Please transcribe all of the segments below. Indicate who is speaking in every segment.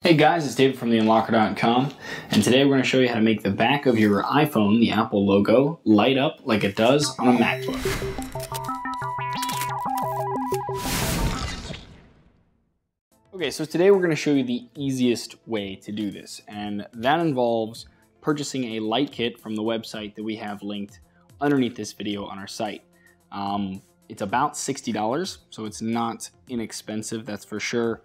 Speaker 1: Hey guys, it's David from theunlocker.com, and today we're going to show you how to make the back of your iPhone, the Apple logo, light up like it does on a MacBook. Okay, so today we're going to show you the easiest way to do this, and that involves purchasing a light kit from the website that we have linked underneath this video on our site. It's about $60, so it's not inexpensive, that's for sure.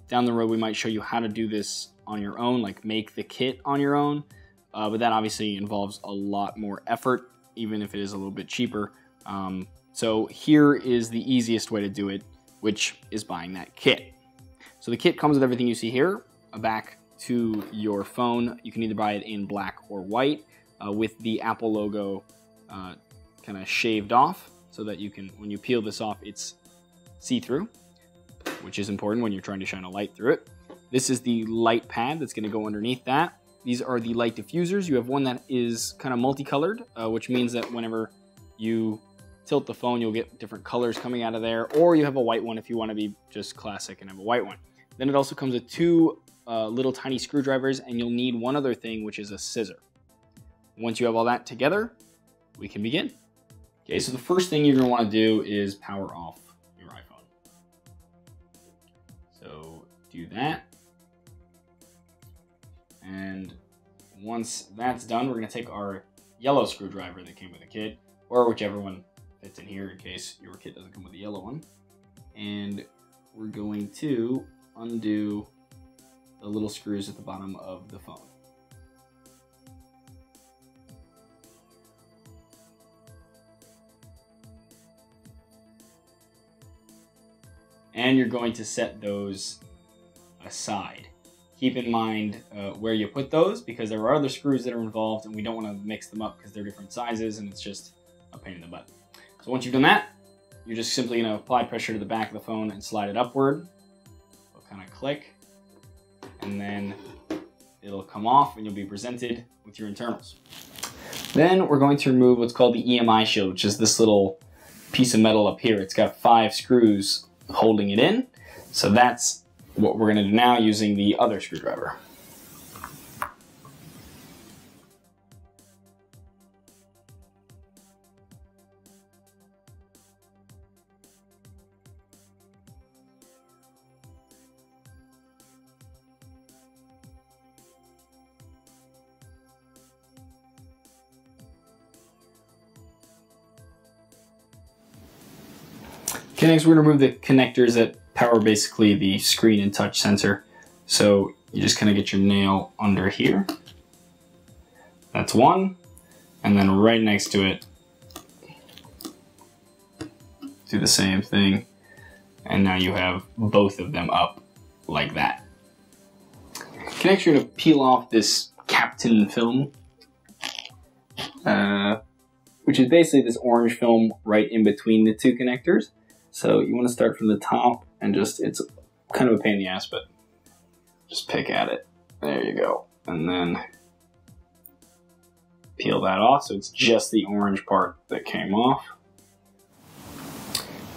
Speaker 1: Down the road, we might show you how to do this on your own, like make the kit on your own, but that obviously involves a lot more effort, even if it is a little bit cheaper. So here is the easiest way to do it, which is buying that kit. So the kit comes with everything you see here, a back to your phone. You can either buy it in black or white with the Apple logo kind of shaved off so that you can, when you peel this off, it's see-through, which is important when you're trying to shine a light through it. This is the light pad that's going to go underneath that. These are the light diffusers. You have one that is kind of multicolored, which means that whenever you tilt the phone, you'll get different colors coming out of there, or you have a white one if you want to be just classic and have a white one. Then it also comes with two little tiny screwdrivers, and you'll need one other thing, which is a scissor. Once you have all that together, we can begin. Okay, so the first thing you're going to want to do is power off your iPhone. So do that. And once that's done, we're going to take our yellow screwdriver that came with the kit, or whichever one fits in here in case your kit doesn't come with a yellow one. And we're going to undo the little screws at the bottom of the phone. And you're going to set those aside. Keep in mind where you put those, because there are other screws that are involved and we don't want to mix them up because they're different sizes and it's just a pain in the butt. So once you've done that, you're just simply going to apply pressure to the back of the phone and slide it upward. It'll kind of click, and then it'll come off and you'll be presented with your internals. Then we're going to remove what's called the EMI shield, which is this little piece of metal up here. It's got 5 screws holding it in. So that's what we're going to do now using the other screwdriver. Okay, next we're going to remove the connectors that power basically the screen and touch sensor. So you just kind of get your nail under here. That's one. And then right next to it, do the same thing. And now you have both of them up like that. Okay, next you're going to peel off this Captain film, which is basically this orange film right in between the two connectors. So you want to start from the top and just, it's kind of a pain in the ass, but just pick at it. There you go. And then peel that off so it's just the orange part that came off.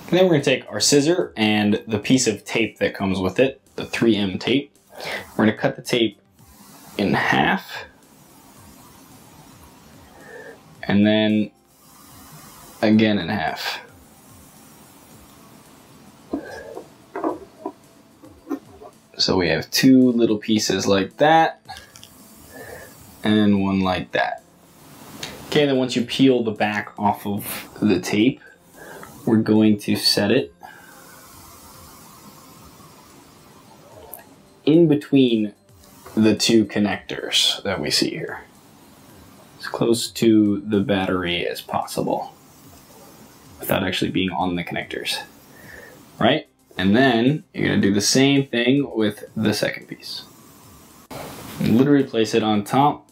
Speaker 1: And then we're going to take our scissor and the piece of tape that comes with it, the 3M tape. We're going to cut the tape in half. And then again in half. So we have 2 little pieces like that, and one like that. Okay, then once you peel the back off of the tape, we're going to set it in between the 2 connectors that we see here, as close to the battery as possible, without actually being on the connectors, right? And then you're going to do the same thing with the second piece. And literally place it on top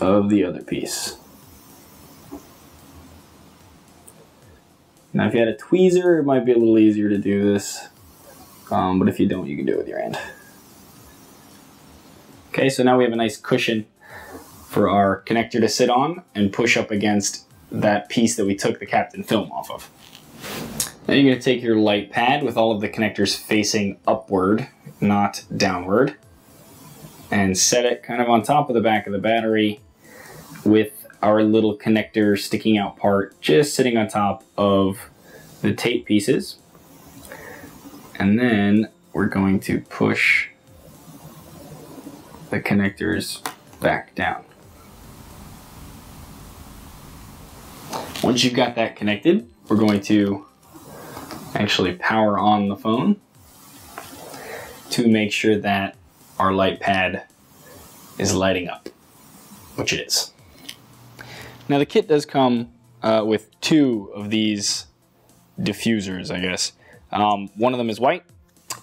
Speaker 1: of the other piece. Now if you had a tweezer, it might be a little easier to do this, but if you don't, you can do it with your hand. Okay, so now we have a nice cushion for our connector to sit on and push up against that piece that we took the Captain film off of. Now you're going to take your light pad with all of the connectors facing upward, not downward, and set it kind of on top of the back of the battery with our little connector sticking out part just sitting on top of the tape pieces. And then we're going to push the connectors back down. Once you've got that connected, we're going to actually power on the phone to make sure that our light pad is lighting up, which it is. Now the kit does come with two of these diffusers, I guess. One of them is white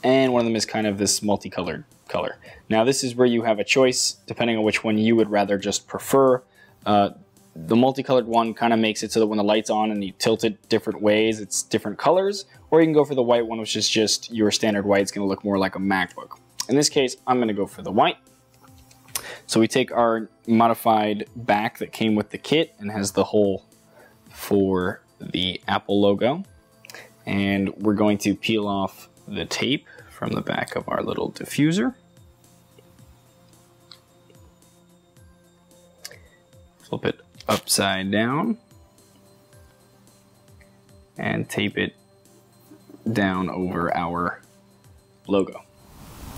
Speaker 1: and one of them is kind of this multicolored color. Now this is where you have a choice depending on which one you would rather just prefer. The multicolored one kind of makes it so that when the light's on and you tilt it different ways, it's different colors, or you can go for the white one, which is just your standard white. It's going to look more like a MacBook. In this case, I'm going to go for the white. So we take our modified back that came with the kit and has the hole for the Apple logo, and we're going to peel off the tape from the back of our little diffuser. Flip it upside down and tape it down over our logo.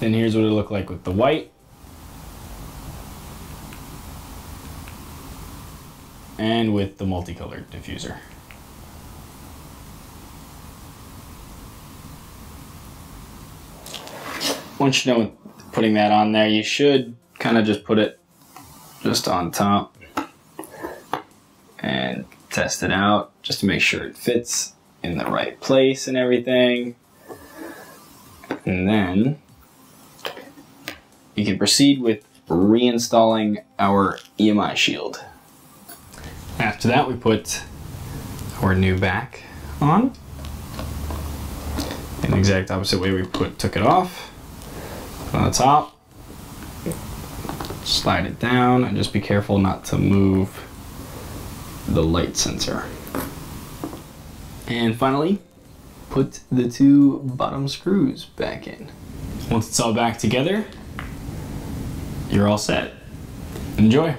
Speaker 1: Then here's what it'll look like with the white and with the multicolored diffuser. Once you're done with putting that on there, you should kind of just put it just on top and test it out just to make sure it fits in the right place and everything. And then you can proceed with reinstalling our EMI shield. After that, we put our new back on in the exact opposite way we took it off. Put on the top, slide it down, and just be careful not to move the light sensor. And finally, put the two bottom screws back in. Once it's all back together, you're all set. Enjoy.